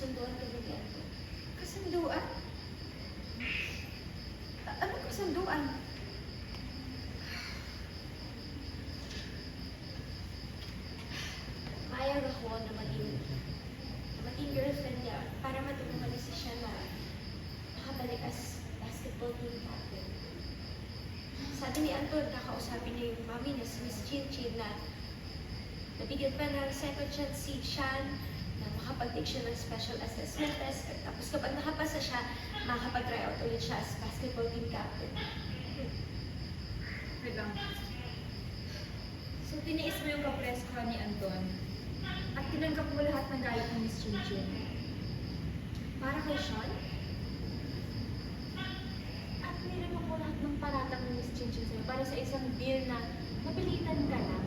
kasunduan kami ni Anton. Kasunduan? Anong kasunduan? Mayag ako na maging girlfriend niya para matulungan niya siya na makabalik as basketball team captain. Sabi ni Anton, kakausapin niya yung mami na si Miss Chin Chin na nabigyan pa ng second chance si Shan na makapag-take siya ng special assessment test. At tapos kapag nakapasa siya, makakapag-try out ulit siya as basketball team captain. Wait lang. So, tiniis mo yung kapreskohan ni Anton at tinanggap mo lahat ng galit ng Miss Chin Chin. Para kay Sean? At nilunok mo lahat ng paratang ng Miss Chin Chin sa'yo para sa isang deal na napilitan ka lang.